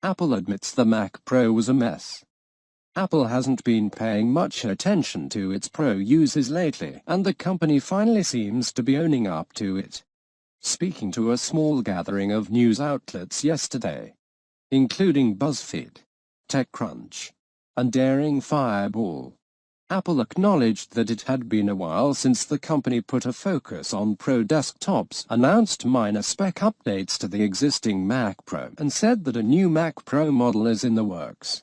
Apple admits the Mac Pro was a mess. Apple hasn't been paying much attention to its Pro users lately, and the company finally seems to be owning up to it. Speaking to a small gathering of news outlets yesterday, including BuzzFeed, TechCrunch, and Daring Fireball, Apple acknowledged that it had been a while since the company put a focus on Pro desktops, announced minor spec updates to the existing Mac Pro, and said that a new Mac Pro model is in the works.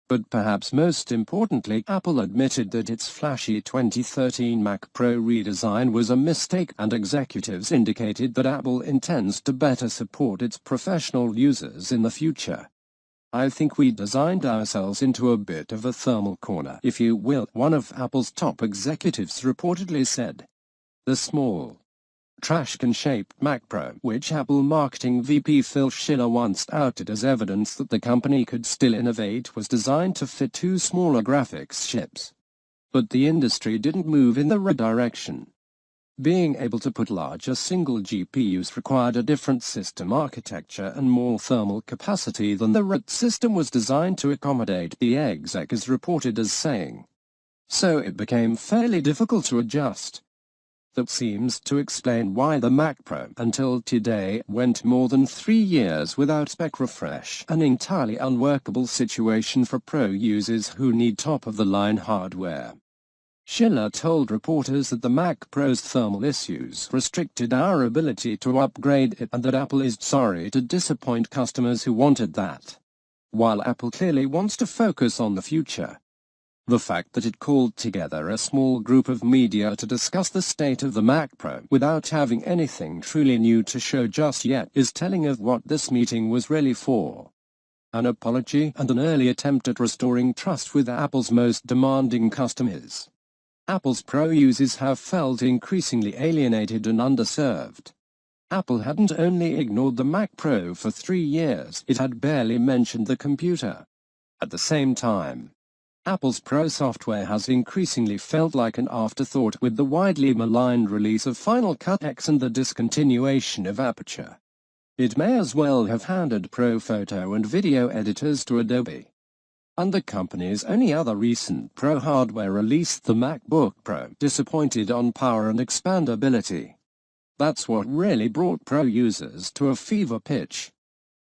But perhaps most importantly, Apple admitted that its flashy 2013 Mac Pro redesign was a mistake, and executives indicated that Apple intends to better support its professional users in the future. "I think we designed ourselves into a bit of a thermal corner, if you will," one of Apple's top executives reportedly said. The small, trash-can-shaped Mac Pro, which Apple marketing VP Phil Schiller once outed as evidence that the company could still innovate, was designed to fit two smaller graphics chips. But the industry didn't move in the right direction. Being able to put larger single GPUs required a different system architecture and more thermal capacity than the RT system was designed to accommodate, the exec is reported as saying. So it became fairly difficult to adjust. That seems to explain why the Mac Pro, until today, went more than 3 years without spec refresh, an entirely unworkable situation for Pro users who need top-of-the-line hardware. Schiller told reporters that the Mac Pro's thermal issues restricted our ability to upgrade it, and that Apple is sorry to disappoint customers who wanted that. While Apple clearly wants to focus on the future, the fact that it called together a small group of media to discuss the state of the Mac Pro without having anything truly new to show just yet is telling of what this meeting was really for. An apology and an early attempt at restoring trust with Apple's most demanding customers. Apple's Pro users have felt increasingly alienated and underserved. Apple hadn't only ignored the Mac Pro for 3 years, it had barely mentioned the computer. At the same time, Apple's Pro software has increasingly felt like an afterthought, with the widely maligned release of Final Cut X and the discontinuation of Aperture. It may as well have handed Pro photo and video editors to Adobe. And the company's only other recent Pro hardware release, the MacBook Pro, disappointed on power and expandability. That's what really brought Pro users to a fever pitch.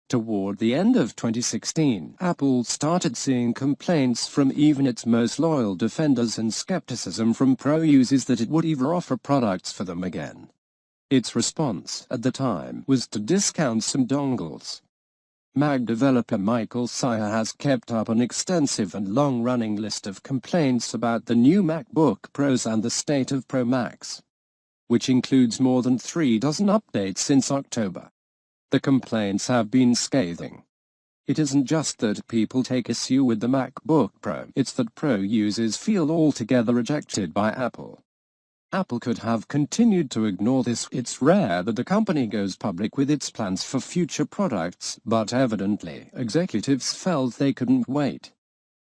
Toward the end of 2016, Apple started seeing complaints from even its most loyal defenders and skepticism from Pro users that it would ever offer products for them again. Its response at the time was to discount some dongles. Mac developer Michael Sire has kept up an extensive and long-running list of complaints about the new MacBook Pros and the state of Pro Macs, which includes more than 3 dozen updates since October. The complaints have been scathing. It isn't just that people take issue with the MacBook Pro, it's that Pro users feel altogether rejected by Apple. Apple could have continued to ignore this. It's rare that the company goes public with its plans for future products, but evidently, executives felt they couldn't wait.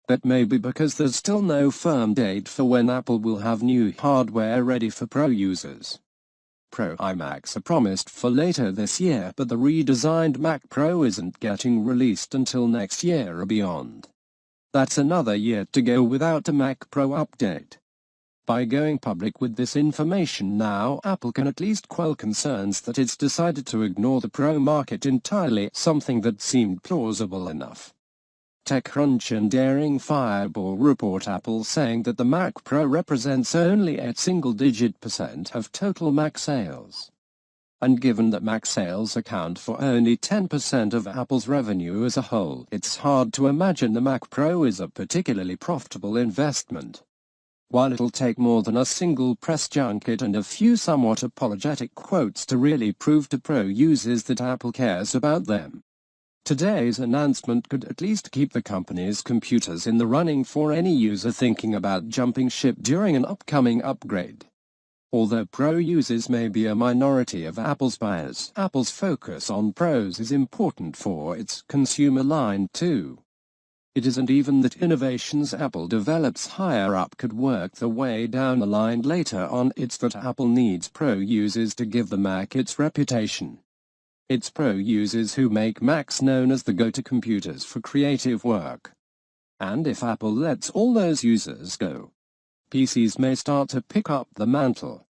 That may be because there's still no firm date for when Apple will have new hardware ready for Pro users. Pro iMacs are promised for later this year, but the redesigned Mac Pro isn't getting released until next year or beyond. That's another year to go without a Mac Pro update. By going public with this information now, Apple can at least quell concerns that it's decided to ignore the Pro market entirely, something that seemed plausible enough. TechCrunch and Daring Fireball report Apple saying that the Mac Pro represents only a single-digit % of total Mac sales. And given that Mac sales account for only 10% of Apple's revenue as a whole, it's hard to imagine the Mac Pro is a particularly profitable investment. While it'll take more than a single press junket and a few somewhat apologetic quotes to really prove to Pro users that Apple cares about them, today's announcement could at least keep the company's computers in the running for any user thinking about jumping ship during an upcoming upgrade. Although Pro users may be a minority of Apple's buyers, Apple's focus on Pros is important for its consumer line too. It isn't even that innovations Apple develops higher up could work their way down the line later on, it's that Apple needs Pro users to give the Mac its reputation. its pro users who make Macs known as the go-to computers for creative work. And if Apple lets all those users go, PCs may start to pick up the mantle.